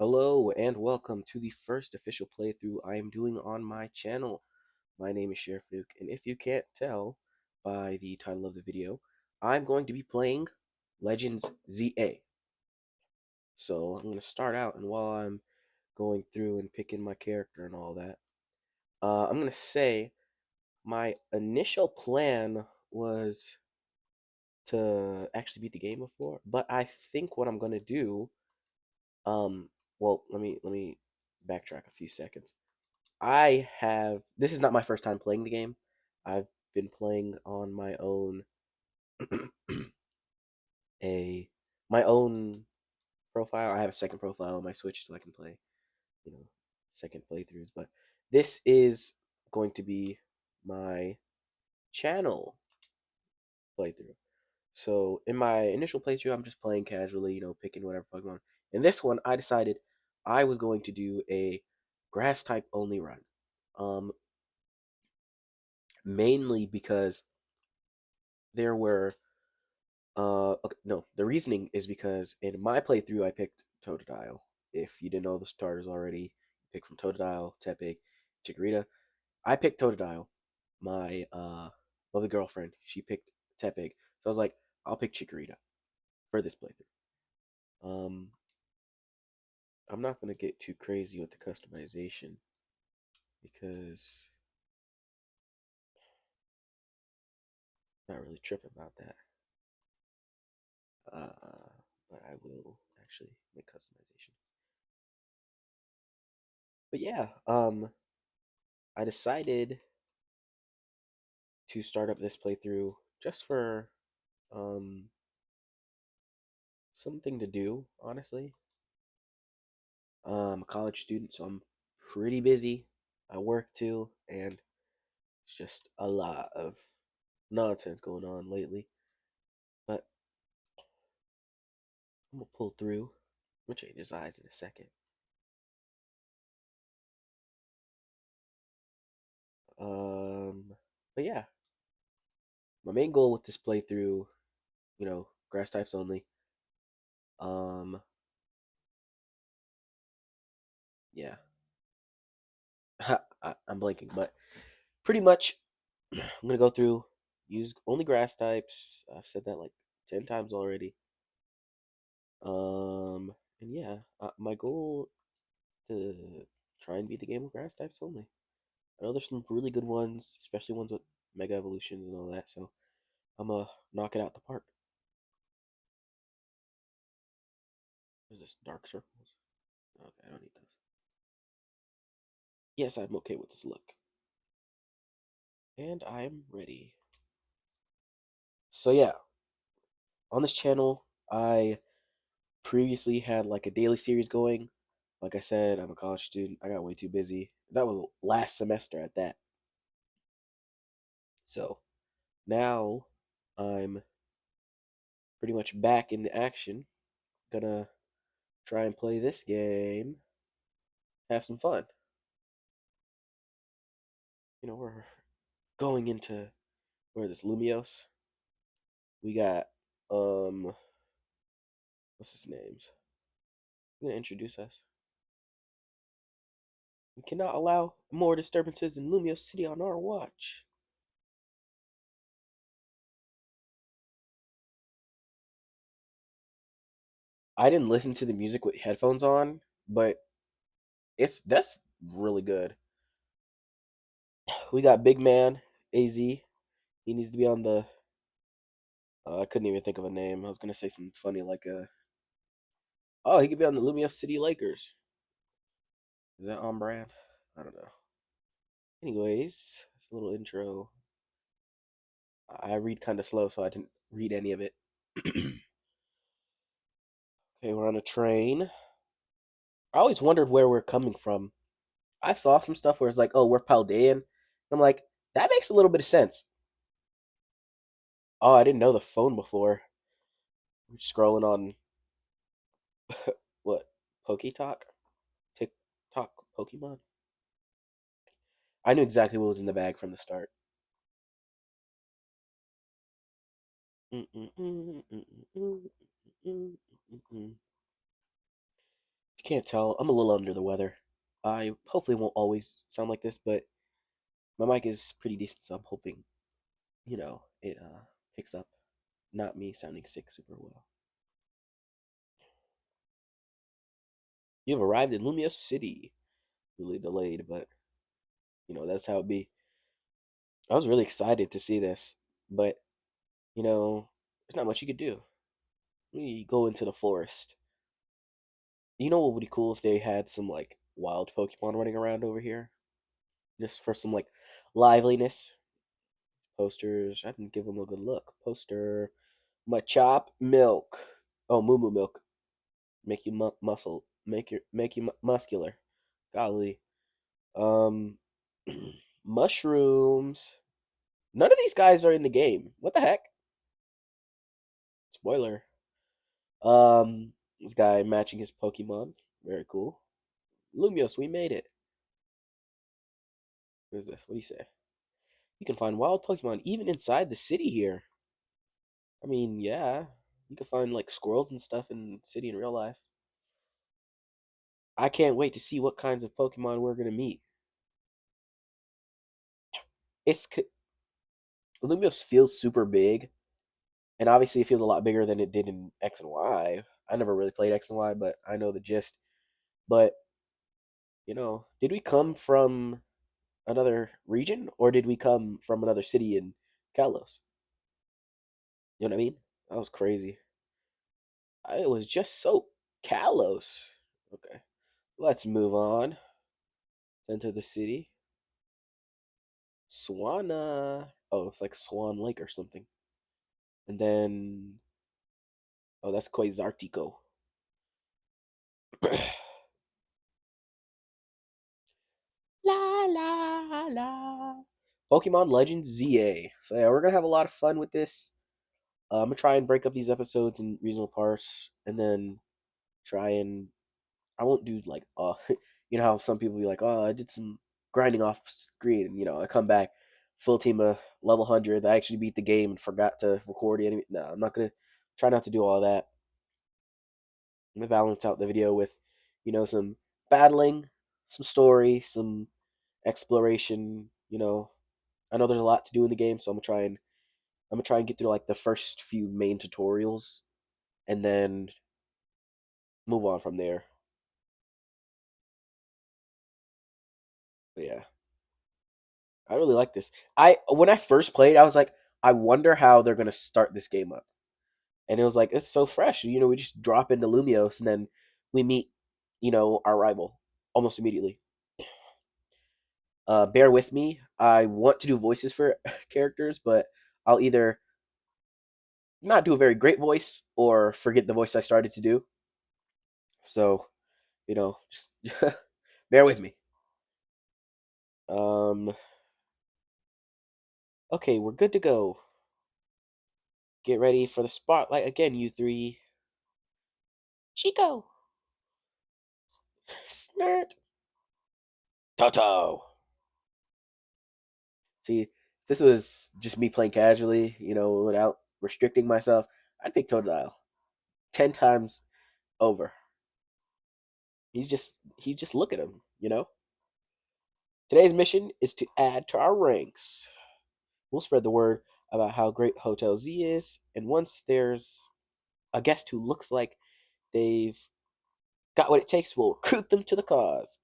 Hello and welcome to the first official playthrough I am doing on my channel. My name is SheriffNuke, and if you can't tell by the title of the video, I'm going to be playing Legends ZA. So I'm going to start out, and while I'm going through and picking my character and all that, I'm going to say my initial plan was to actually beat the game before, but I think what I'm going to do, well, let me backtrack a few seconds. This is not my first time playing the game. I've been playing on my own a my own profile. I have a second profile on my Switch so I can play, you know, second playthroughs, but this is going to be my channel playthrough. So in my initial playthrough, I'm just playing casually, picking whatever Pokemon. In this one, I decided I was going to do a grass type only run. Um, Mainly because there were okay, no, the reasoning is because in my playthrough I picked Totodile. If you didn't know the starters already, pick from Totodile, Tepig, Chikorita. I picked Totodile. My lovely girlfriend, she picked Tepig. So I was like, I'll pick Chikorita for this playthrough. I'm not gonna get too crazy with the customization because I'm not really tripping about that. But I will actually make customization. But yeah, I decided to start up this playthrough just for um something to do, honestly. I'm a college student, so I'm pretty busy. I work too, and it's just a lot of nonsense going on lately. But I'm gonna pull through. I'm gonna change his eyes in a second. But yeah, my main goal with this playthrough, grass types only. Um, yeah, I'm blanking, but pretty much I'm gonna go through, use only grass types. I've said that like 10 times already. And yeah, my goal to try and beat the game with grass types only. I know there's some really good ones, especially ones with mega evolutions and all that. So I'm gonna knock it out the park. There's this dark circles. Okay, I don't need those. Yes, I'm okay with this look, and I'm ready. So yeah, on this channel, I previously had like a daily series going. Like I said, I'm a college student. I got way too busy. That was last semester at that. So now I'm pretty much back in the action. Gonna try and play this game, have some fun. We're going into where this Lumiose. We got what's his name's? Gonna introduce us. We cannot allow more disturbances in Lumiose City on our watch. I didn't listen to the music with headphones on, but that's really good. We got Big Man AZ. He needs to be on the. I couldn't even think of a name. I was gonna say something funny like Oh, he could be on the Lumiose City Lakers. Is that on brand? I don't know. Anyways, it's a little intro. I read kind of slow, so I didn't read any of it. Okay, we're on a train. I always wondered where we're coming from. I saw some stuff where it's like, oh, we're Paldean. I'm like, that makes a little bit of sense. Oh, I didn't know the phone before. I'm scrolling on what? PokeTalk? TikTok Pokemon? I knew exactly what was in the bag from the start. If you Can't tell. I'm a little under the weather. I hopefully won't always sound like this, but my mic is pretty decent, so I'm hoping, it picks up. Not me sounding sick super well. You have arrived in Lumiose City. Really delayed, but that's how it be. I was really excited to see this, but there's not much you could do. We go into the forest. You know what would be cool if they had some like wild Pokemon running around over here, just for some like liveliness. Posters. I can give them a good look. Poster. Machop milk. Oh, moo moo milk. Make you muscle. Make you muscular. Golly. Um, mushrooms. None of these guys are in the game. What the heck? Spoiler. This guy matching his Pokemon. Very cool. Lumiose, we made it. What is this? What do you say? You can find wild Pokemon even inside the city here. I mean, yeah. You can find like squirrels and stuff in the city in real life. I can't wait to see what kinds of Pokemon we're gonna meet. It's Lumiose feels super big, and obviously it feels a lot bigger than it did in X and Y. I never really played X and Y, but I know the gist. But did we come from another region, or did we come from another city in Kalos? You know what I mean? That was crazy. It was just so Kalos. Okay, let's move on. Enter the city. Swana. Oh, it's like Swan Lake or something. And then, oh, that's Quasartico. La la la. Pokemon Legends ZA. So yeah, we're gonna have a lot of fun with this. I'm gonna try and break up these episodes in reasonable parts, and then try and I won't do like how some people be like, oh, I did some grinding off screen, and I come back full team of level hundreds. I actually beat the game and forgot to record it. No, I'm not gonna try not to do all that. I'm gonna balance out the video with, some battling, some story, some exploration. I know there's a lot to do in the game, so I'm gonna try and get through like the first few main tutorials, and then move on from there. But yeah, I really like this. I When I first played, I was like, I wonder how they're gonna start this game up, and it was like it's so fresh. We just drop into Lumiose, and then we meet, our rival almost immediately. Bear with me. I want to do voices for characters, but I'll either not do a very great voice or forget the voice I started to do. So, just bear with me. Um, okay, we're good to go. Get ready for the spotlight again, you three. Chico, Snert, Toto. See, if this was just me playing casually, without restricting myself, I'd pick Totodile 10 times over. He's just look at him. Today's mission is to add to our ranks. We'll spread the word about how great Hotel Z is, and once there's a guest who looks like they've got what it takes, we'll recruit them to the cause.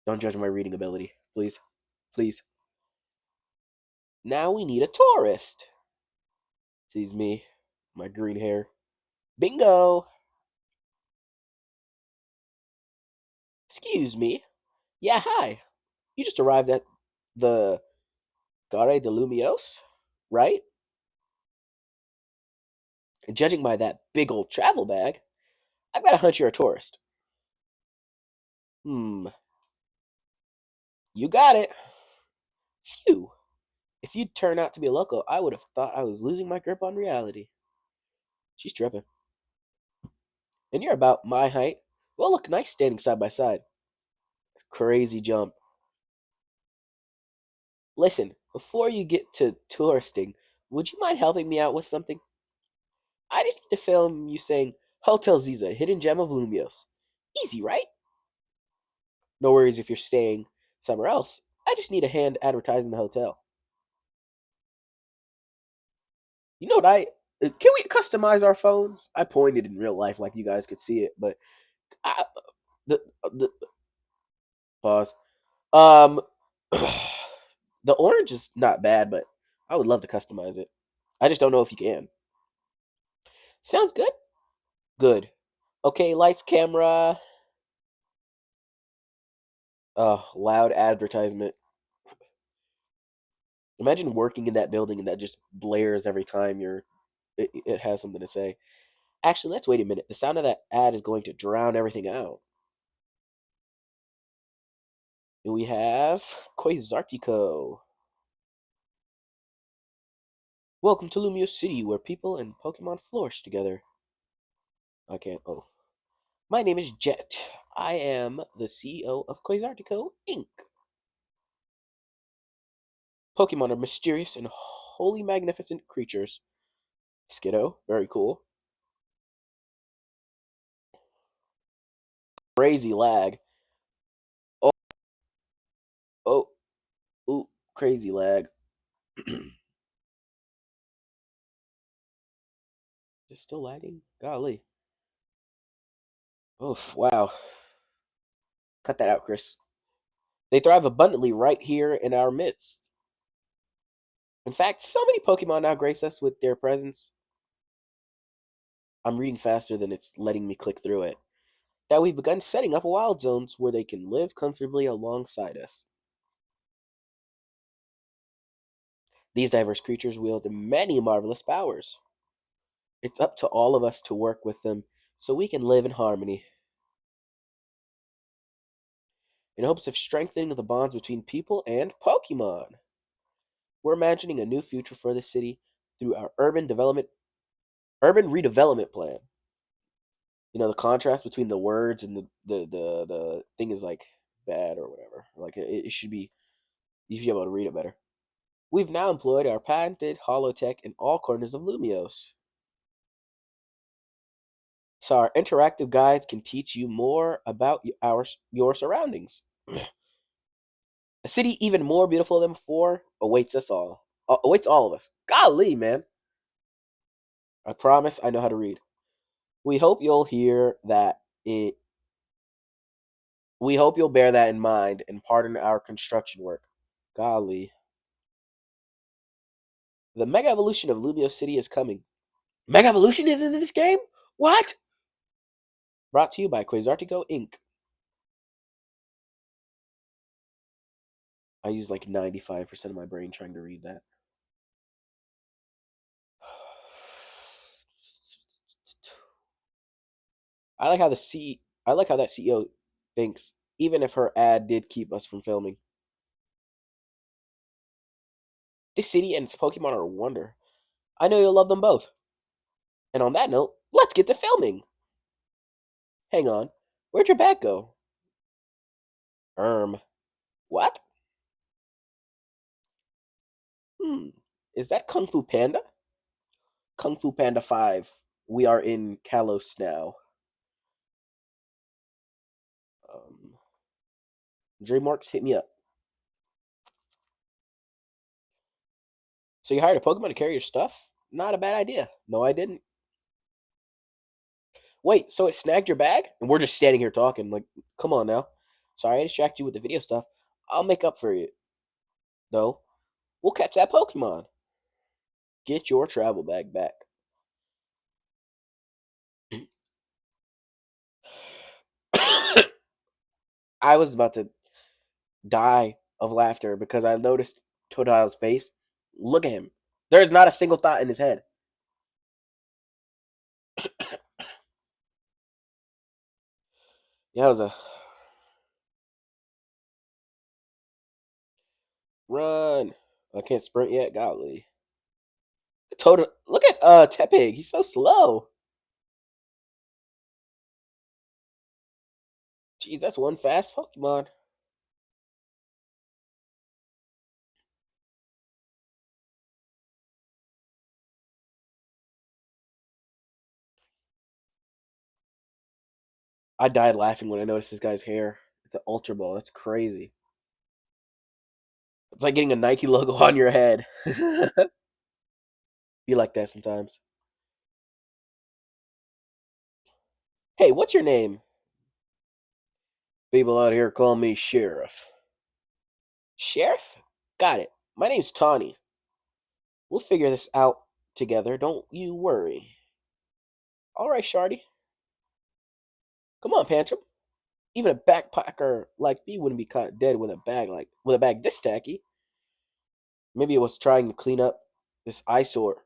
Don't judge my reading ability, please. Please. Now we need a tourist. Sees me, my green hair. Bingo! Excuse me. Yeah, hi. You just arrived at the Gare de Lumiose, right? And judging by that big old travel bag, I've got a hunch you're a tourist. Hmm, you got it. Phew. If you'd turn out to be a loco, I would have thought I was losing my grip on reality. She's tripping. And you're about my height. Well, look nice standing side by side. Crazy jump. Listen, before you get to touristing, would you mind helping me out with something? I just need to film you saying Hotel Ziza, hidden gem of Lumiose. Easy, right? No worries if you're staying somewhere else. I just need a hand advertising the hotel. You know what can we customize our phones? I pointed in real life like you guys could see it, but I, the pause. Um, the orange is not bad, but I would love to customize it. I just don't know if you can. Sounds good. Good. Okay, lights, camera. Loud advertisement. Imagine working in that building and that just blares every time it has something to say. Actually, let's wait a minute. The sound of that ad is going to drown everything out. And we have Quasartico. Welcome to Lumiose City, where people and Pokemon flourish together. I can't. Oh. My name is Jet. I am the CEO of Quasartico Inc. Pokemon are mysterious and wholly magnificent creatures. Skiddo, very cool. Crazy lag. Oh, oh, ooh, crazy lag. It's still lagging? Golly. Oof, wow. Cut that out, Chris. They thrive abundantly right here in our midst. In fact, so many Pokemon now grace us with their presence. I'm reading faster than it's letting me click through it. That we've begun setting up wild zones where they can live comfortably alongside us. These diverse creatures wield many marvelous powers. It's up to all of us to work with them so we can live in harmony. In hopes of strengthening the bonds between people and Pokemon, we're imagining a new future for the city through our urban redevelopment plan. You know, the contrast between the words and the thing is like bad or whatever. Like it should be, you should be able to read it better. We've now employed our patented holotech in all corners of Lumiose, so our interactive guides can teach you more about your surroundings. A city even more beautiful than before awaits us all. Awaits all of us. Golly, man! I promise I know how to read. We hope you'll hear that it. We hope you'll bear that in mind and pardon our construction work. Golly. The Mega Evolution of Lumiose City is coming. Mega Evolution is in this game? What? Brought to you by Quasartico Inc. I use like 95% of my brain trying to read that. I like how that CEO thinks, even if her ad did keep us from filming. This city and its Pokemon are a wonder. I know you'll love them both. And on that note, let's get to filming. Hang on. Where'd your bag go? What? Hmm. Is that Kung Fu Panda? Kung Fu Panda 5. We are in Kalos now. Um, DreamWorks, hit me up. So you hired a Pokemon to carry your stuff? Not a bad idea. No, I didn't. Wait, so it snagged your bag? And we're just standing here talking. Like, come on now. Sorry I distracted you with the video stuff. I'll make up for it. No, we'll catch that Pokemon. Get your travel bag back. I was about to die of laughter because I noticed Totodile's face. Look at him. There's not a single thought in his head. Yeah, it was a run. I can't sprint yet. Golly. Look at Tepig. He's so slow. Jeez, that's one fast Pokemon. I died laughing when I noticed this guy's hair. It's an Ultra Ball. That's crazy. It's like getting a Nike logo on your head. Be like that sometimes. Hey, what's your name? People out here call me Sheriff. Sheriff? Got it. My name's Tawny. We'll figure this out together. Don't you worry. All right, Shardy. Come on, Pantrum. Even a backpacker like me wouldn't be caught dead with a bag this tacky. Maybe it was trying to clean up this eyesore.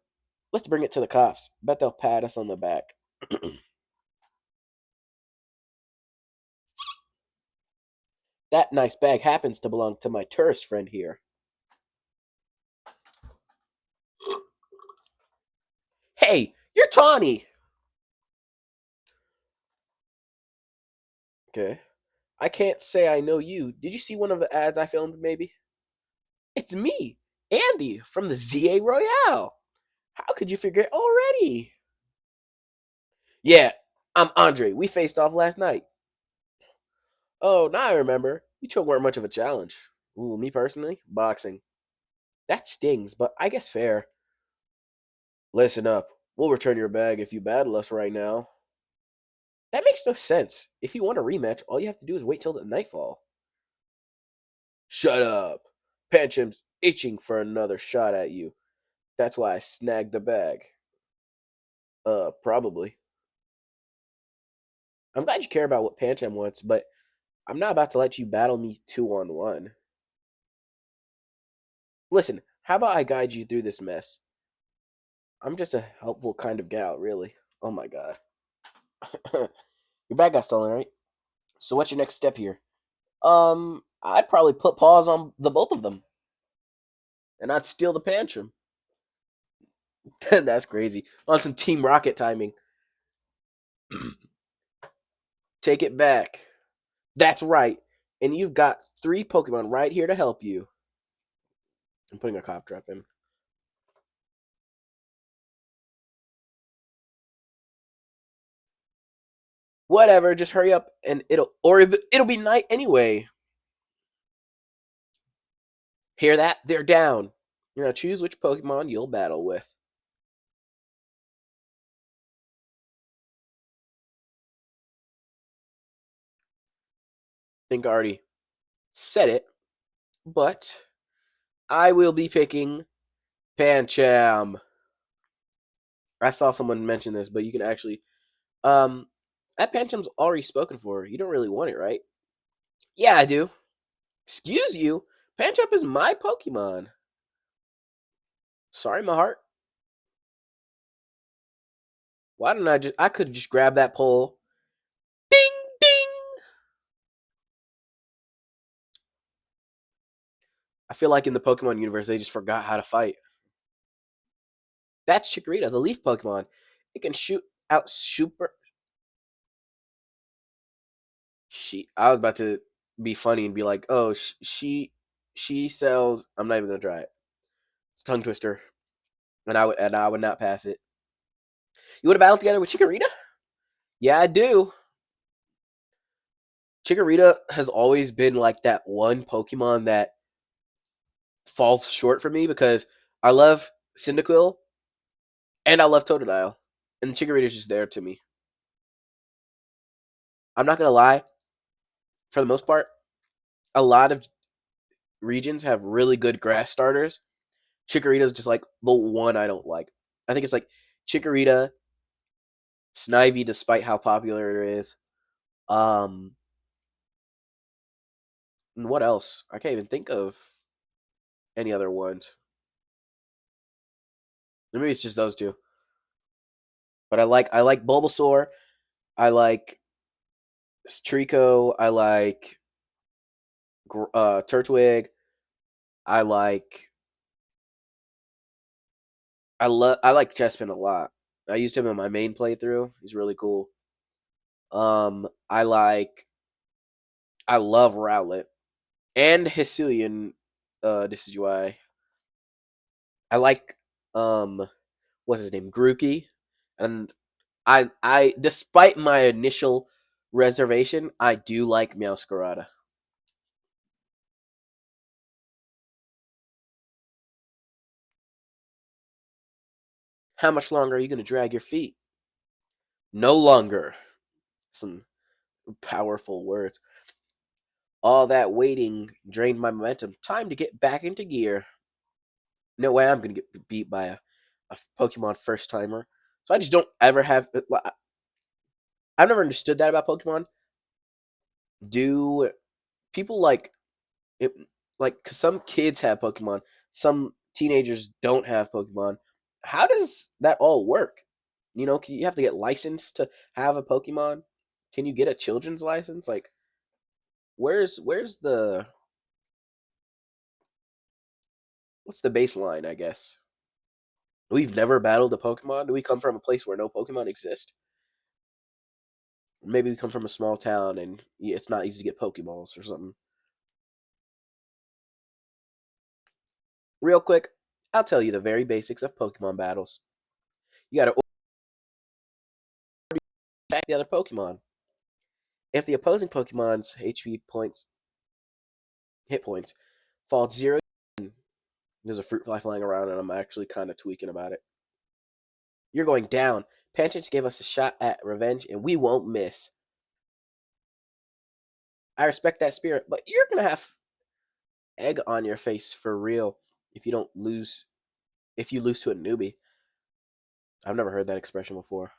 Let's bring it to the cops. Bet they'll pat us on the back. That nice bag happens to belong to my tourist friend here. Hey, you're Tawny! Okay. I can't say I know you. Did you see one of the ads I filmed, maybe? It's me, Andy, from the ZA Royale. How could you figure it already? Yeah, I'm Andre. We faced off last night. Oh, now I remember. You two weren't much of a challenge. Ooh, me personally? Boxing. That stings, but I guess fair. Listen up. We'll return your bag if you battle us right now. That makes no sense. If you want a rematch, all you have to do is wait till the nightfall. Shut up. Pancham's itching for another shot at you. That's why I snagged the bag. Probably. I'm glad you care about what Pancham wants, but I'm not about to let you battle me 2-on-1. Listen, how about I guide you through this mess? I'm just a helpful kind of gal, really. Oh my god. Your bag got stolen, right? So what's your next step here? I'd probably put paws on the both of them. And I'd steal the Pantrum. That's crazy. On some Team Rocket timing. Take it back. That's right. And you've got 3 Pokemon right here to help you. I'm putting a cough drop in. Whatever, just hurry up and it'll be night anyway. Hear that? They're down. You're gonna choose which Pokemon you'll battle with. Think I already said it, but I will be picking Pancham. I saw someone mention this, but you can actually that Pancham's already spoken for. You don't really want it, right? Yeah, I do. Excuse you? Pancham is my Pokemon. Sorry, my heart. Why didn't I could just grab that pole. Ding ding. I feel like in the Pokemon universe they just forgot how to fight. That's Chikorita, the leaf Pokemon. It can shoot out super. I was about to be funny and be like, oh, she sells. I'm not even gonna try it. It's a tongue twister, and I would not pass it. You would have battled together with Chikorita? Yeah, I do. Chikorita has always been like that one Pokemon that falls short for me because I love Cyndaquil and I love Totodile, and Chikorita is just there to me. I'm not gonna lie. For the most part, a lot of regions have really good grass starters. Chikorita is just like the one I don't like. I think it's like Chikorita, Snivy, despite how popular it is. Um, and what else? I can't even think of any other ones. Maybe it's just those two. But I like Bulbasaur. I like Trico. I like Turtwig. I like I like Chespin a lot. I used him in my main playthrough. He's really cool. I love Rowlet and Hisuian. This is why I like what's his name, Grookey, and I despite my initial Reservation, I do like Meowscarada. How much longer are you going to drag your feet? No longer. Some powerful words. All that waiting drained my momentum. Time to get back into gear. No way I'm going to get beat by a Pokemon first timer. So I just don't ever have. I've never understood that about Pokemon. Do people it? Like, 'cause some kids have Pokemon, some teenagers don't have Pokemon. How does that all work? Can you have to get licensed to have a Pokemon? Can you get a children's license? Like, where's the what's the baseline? I guess we've never battled a Pokemon. Do we come from a place where no Pokemon exist? Maybe we come from a small town and it's not easy to get Pokeballs or something. Real quick, I'll tell you the very basics of Pokemon battles. You gotta attack the other Pokemon. If the opposing Pokemon's HP points, hit points, fall to 0, there's a fruit fly flying around, and I'm actually kind of tweaking about it. You're going down. Panchich gave us a shot at revenge, and we won't miss. I respect that spirit, but you're gonna have egg on your face for real if you don't lose. If you lose to a newbie, I've never heard that expression before.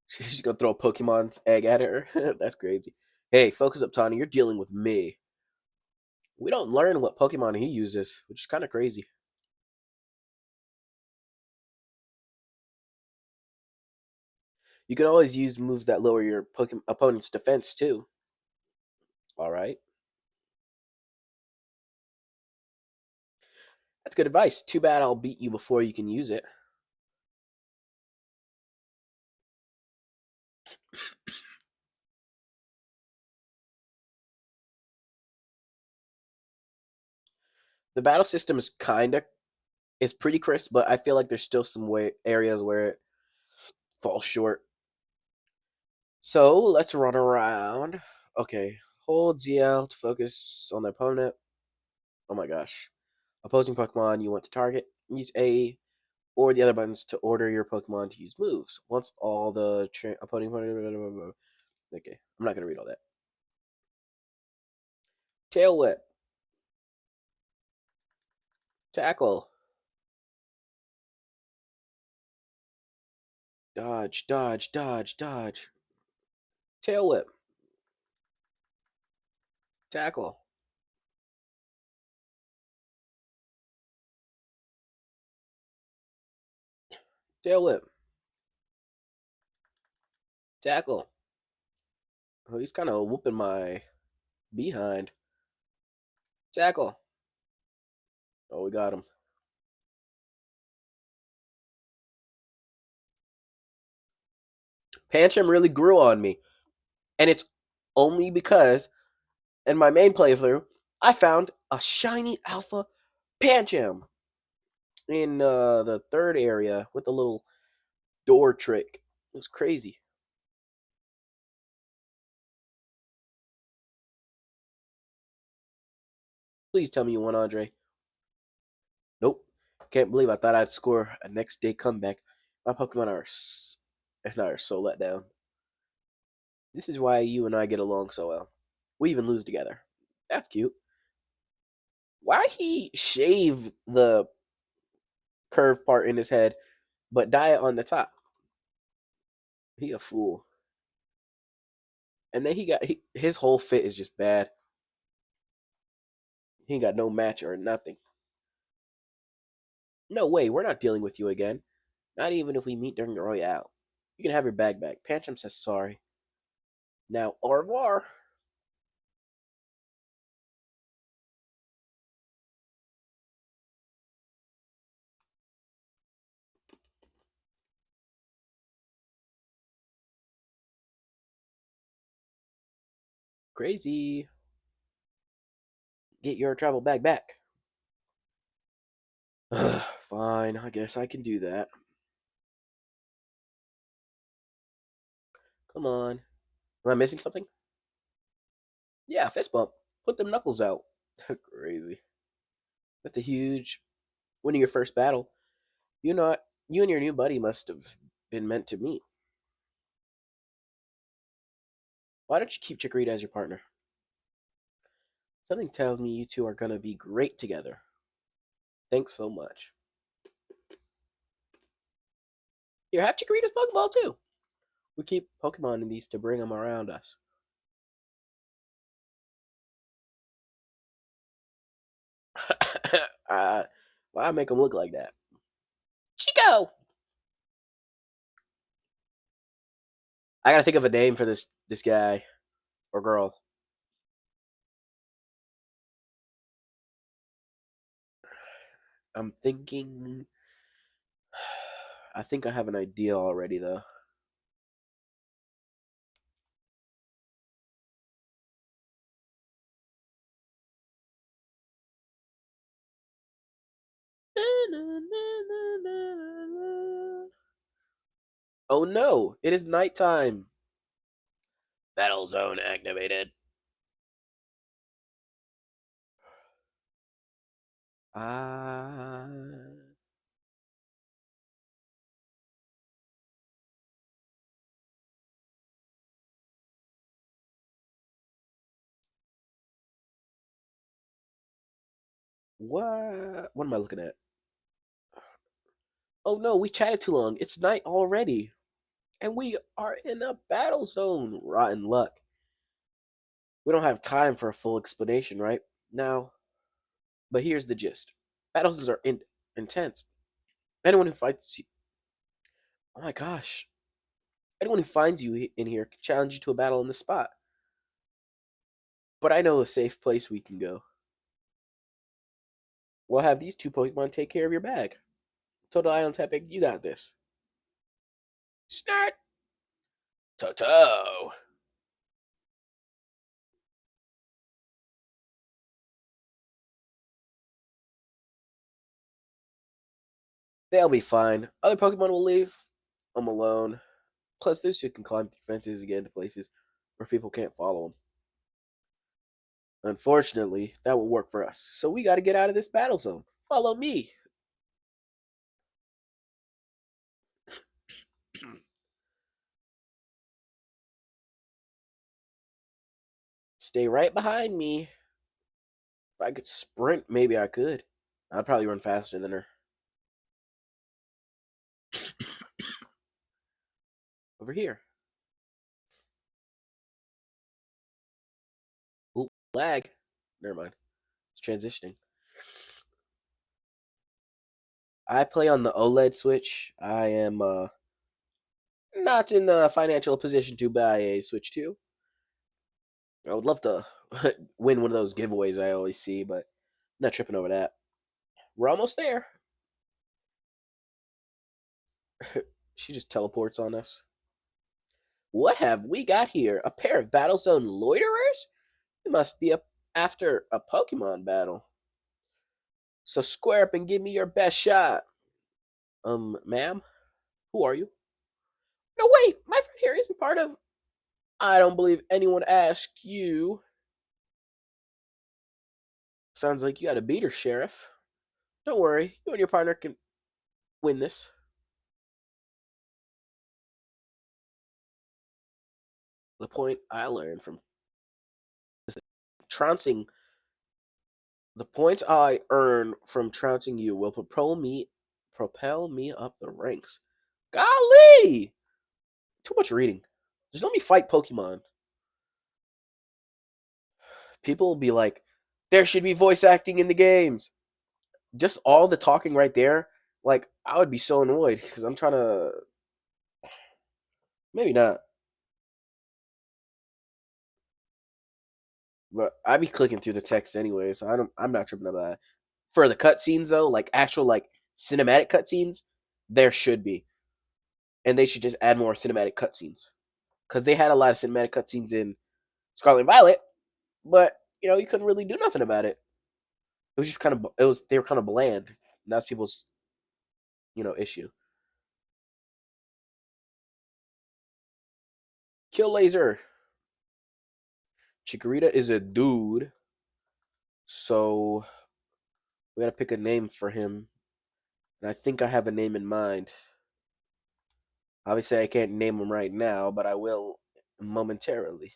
She's gonna throw a Pokemon's egg at her. That's crazy. Hey, focus up, Tawny. You're dealing with me. We don't learn what Pokemon he uses, which is kind of crazy. You can always use moves that lower your opponent's defense too. All right, that's good advice. Too bad I'll beat you before you can use it. The battle system is it's pretty crisp, but I feel like there's still some areas where it falls short. So let's run around. Okay, hold ZL to focus on the opponent. Oh my gosh. Opposing Pokemon you want to target. Use A or the other buttons to order your Pokemon to use moves. Once all the opposing opponent. Okay, I'm not gonna read all that. Tail Whip. Tackle. Dodge, dodge, dodge, dodge. Tail Whip. Tackle. Tail Whip. Tackle. Oh, he's kind of whooping my behind. Tackle. Oh, we got him. Pancham really grew on me. And it's only because in my main playthrough, I found a shiny alpha Pancham in the third area with the little door trick. It was crazy. Please tell me you won, Andre. Nope. Can't believe I thought I'd score a next day comeback. My Pokemon are so let down. This is why you and I get along so well. We even lose together. That's cute. Why he shave the curved part in his head, but dye it on the top? He a fool. And then his whole fit is just bad. He ain't got no match or nothing. No way, we're not dealing with you again. Not even if we meet during the Royale. You can have your bag back. Pancham says sorry. Now, au revoir. Crazy. Get your travel bag back. Fine, I guess I can do that. Come on. Am I missing something? Yeah, fist bump. Put them knuckles out. That's crazy. That's a huge winning your first battle. You know, you and your new buddy must have been meant to meet. Why don't you keep Chikorita as your partner? Something tells me you two are gonna be great together. Thanks so much. Here, have Chikorita's Pokeball too. We keep Pokemon in these to bring them around us. Why make them look like that? Chico! I gotta think of a name for this guy or girl. I'm thinking. I think I have an idea already, though. Oh no! It is nighttime. Battle zone activated. Ah. What? What am I looking at? Oh no, we chatted too long. It's night already. And we are in a battle zone. Rotten luck. We don't have time for a full explanation right now, but here's the gist. Battle zones are intense. Anyone who fights you. Oh my gosh. Anyone who finds you in here can challenge you to a battle on the spot. But I know a safe place we can go. We'll have these two Pokemon take care of your bag. Total Ion typing, you got this. Snart! Toto! They'll be fine. Other Pokemon will leave. I'm alone. Plus, those two can climb through fences and get into places where people can't follow them. Unfortunately, that won't work for us. So we gotta get out of this battle zone. Follow me. Stay right behind me. If I could sprint, maybe I could. I'd probably run faster than her. Over here. Ooh, lag. Never mind. It's transitioning. I play on the OLED Switch. I am not in a financial position to buy a Switch 2. I would love to win one of those giveaways I always see, but I'm not tripping over that. We're almost there. She just teleports on us. What have we got here? A pair of Battlezone loiterers? It must be after a Pokemon battle. So square up and give me your best shot. Ma'am? Who are you? No, wait! My friend here isn't part of. I don't believe anyone asked you. Sounds like you got a beater, Sheriff. Don't worry, you and your partner can win this. The point I learned from trouncing the points I earn from trouncing you will propel me up the ranks. Golly! Too much reading. Just let me fight Pokemon. People will be like, there should be voice acting in the games. Just all the talking right there, like I would be so annoyed because I'm trying to. Maybe not, but I'd be clicking through the text anyway, so I'm not tripping about that. For the cutscenes though, like actual like cinematic cutscenes, there should be, and they should just add more cinematic cutscenes because they had a lot of cinematic cutscenes in Scarlet and Violet, but you couldn't really do nothing about it. It was just kind of they were kind of bland. And that's people's issue. Kill laser. Chikorita is a dude. So we gotta pick a name for him. And I think I have a name in mind. Obviously, I can't name him right now, but I will momentarily.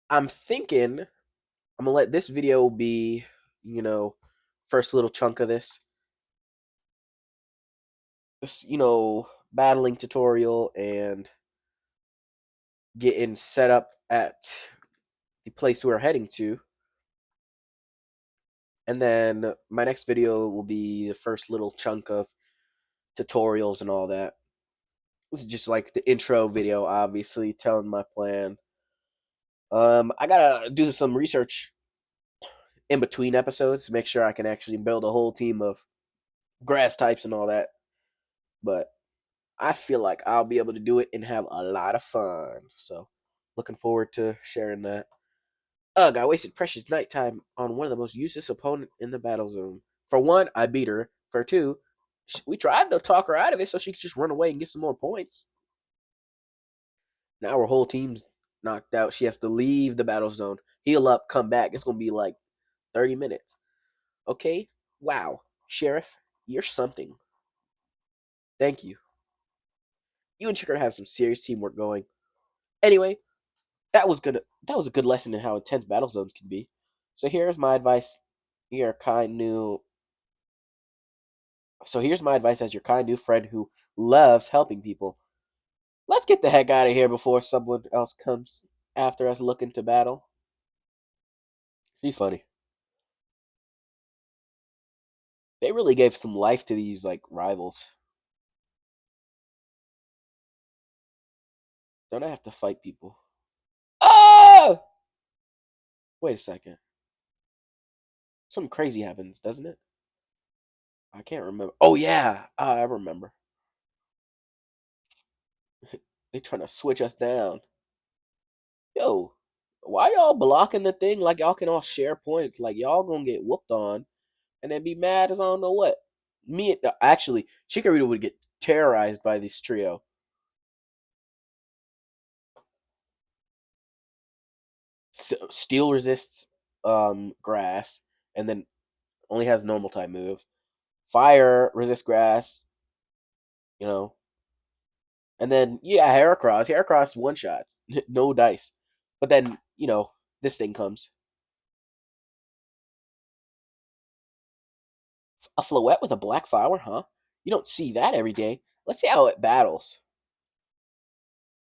I'm thinking I'm gonna let this video be, first little chunk of this. This, battling tutorial and getting set up at the place we're heading to. And then my next video will be the first little chunk of tutorials and all that. This is just like the intro video, obviously, telling my plan. I gotta do some research in between episodes to make sure I can actually build a whole team of grass types and all that. But I feel like I'll be able to do it and have a lot of fun. So, looking forward to sharing that. Ugh, I wasted precious nighttime on one of the most useless opponent in the battle zone. For one, I beat her. For two, we tried to talk her out of it so she could just run away and get some more points. Now her whole team's knocked out. She has to leave the battle zone, heal up, come back. It's going to be like 30 minutes. Okay? Wow. Sheriff, you're something. Thank you. You and Chicken have some serious teamwork going. Anyway, that was a good lesson in how intense battle zones can be. So here's my advice. You're kind new So here's my advice as your kind new friend who loves helping people. Let's get the heck out of here before someone else comes after us looking to battle. She's funny. They really gave some life to these like rivals. Don't I have to fight people? Oh! Wait a second. Something crazy happens, doesn't it? I can't remember. Oh yeah, I remember. They trying to switch us down. Yo, why y'all blocking the thing like y'all can all share points? Like y'all gonna get whooped on and then be mad as I don't know what. Actually, Chikorita would get terrorized by this trio. Steel resists grass, and then only has normal type moves. Fire resists grass, you know. And then yeah, Heracross. Heracross one shots, no dice. But then this thing comes. A Floette with a black flower, huh? You don't see that every day. Let's see how it battles.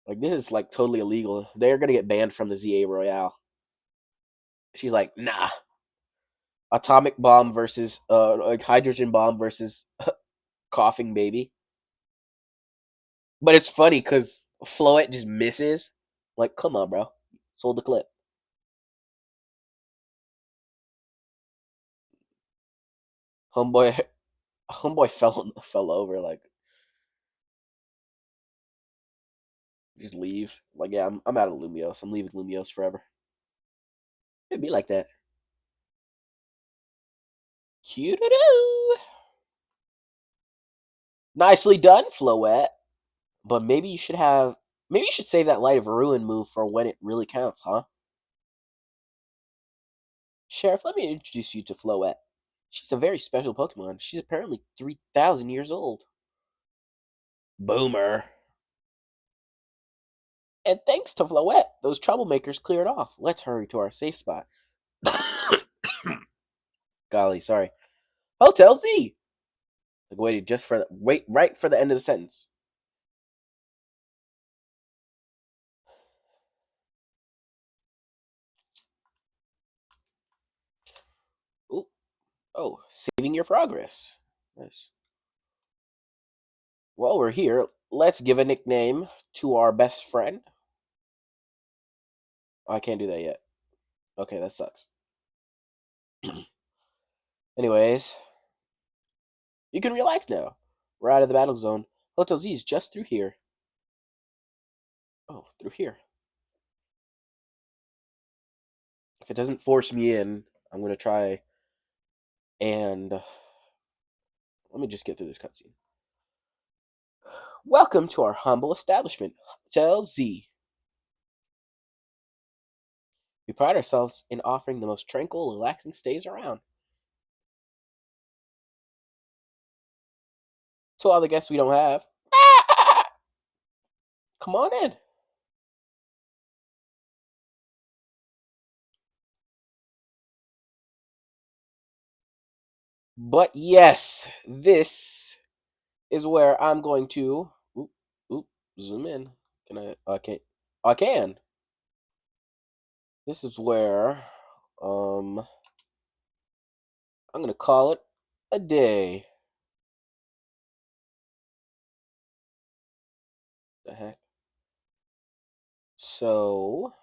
Like this is like totally illegal. They're gonna get banned from the ZA Royale. She's like, nah. Atomic bomb versus like hydrogen bomb versus coughing baby. But it's funny because Floette just misses. Like, come on, bro. Sold the clip. Homeboy, homeboy fell over. Like, just leaves. Like, yeah, I'm out of Lumiose. I'm leaving Lumiose forever. It'd be like that. Cute. Nicely done, Floette. But maybe you should save that Light of Ruin move for when it really counts, huh? Sheriff, let me introduce you to Floette. She's a very special Pokemon. She's apparently 3,000 years old. Boomer. And thanks to Floette, those troublemakers cleared off. Let's hurry to our safe spot. Golly, sorry. Hotel Z. Like waited just for wait right for the end of the sentence. Ooh, oh, saving your progress. Nice. While we're here, let's give a nickname to our best friend. Oh, I can't do that yet. Okay, that sucks. Anyways, you can relax now. We're out of the battle zone. Hotel Z is just through here. Oh, through here. If it doesn't force me in, I'm gonna try and let me just get through this cutscene. Welcome to our humble establishment, Hotel Z. We pride ourselves in offering the most tranquil, relaxing stays around. So all the guests we don't have, come on in. But yes, this is where I'm going to oop, oop, zoom in. Can I? Okay, I can. This is where I'm gonna call it a day. The heck? So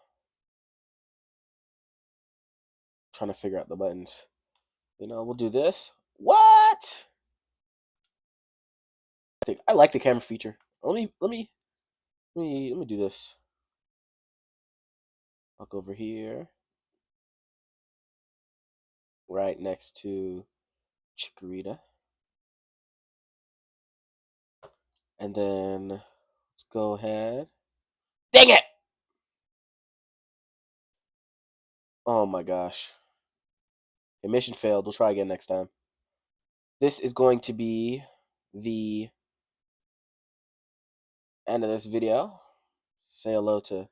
trying to figure out the buttons. We'll do this. What? I like the camera feature. Let me do this. I'll go over here, right next to Chikorita, and then let's go ahead. Dang it! Oh my gosh. Okay, mission failed. We'll try again next time. This is going to be the end of this video. Say hello to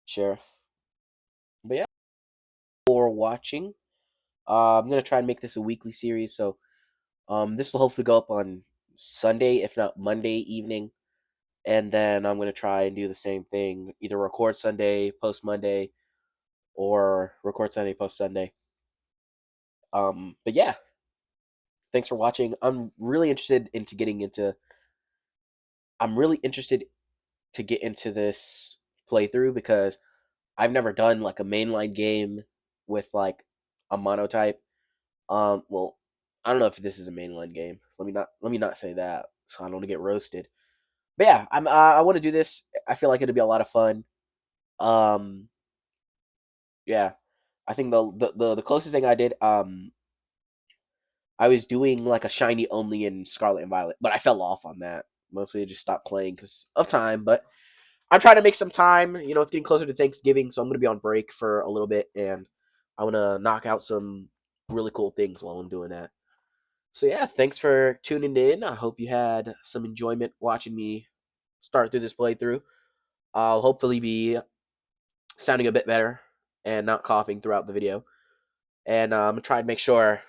Sheriff. But yeah, for watching. I'm gonna try and make this a weekly series, so this will hopefully go up on Sunday, if not Monday evening, and then I'm gonna try and do the same thing, either record Sunday, post Monday, or record Sunday, post Sunday. But yeah, thanks for watching. I'm really interested to get into this playthrough because I've never done like a mainline game with like a monotype. Well, I don't know if this is a mainline game. Let me not say that so I don't get roasted. But yeah, I want to do this. I feel like it'll be a lot of fun. Um, yeah, I think the closest thing I did, I was doing like a shiny only in Scarlet and Violet, but I fell off on that. Mostly I just stopped playing because of time. But I'm trying to make some time. It's getting closer to Thanksgiving, so I'm gonna be on break for a little bit, and I want to knock out some really cool things while I'm doing that. So yeah, thanks for tuning in. I hope you had some enjoyment watching me start through this playthrough. I'll hopefully be sounding a bit better and not coughing throughout the video. And I'm gonna try and make sure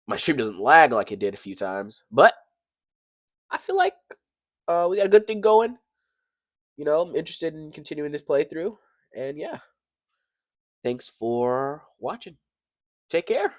my stream doesn't lag like it did a few times. But I feel like we got a good thing going. I'm interested in continuing this playthrough. And yeah, thanks for watching. Take care.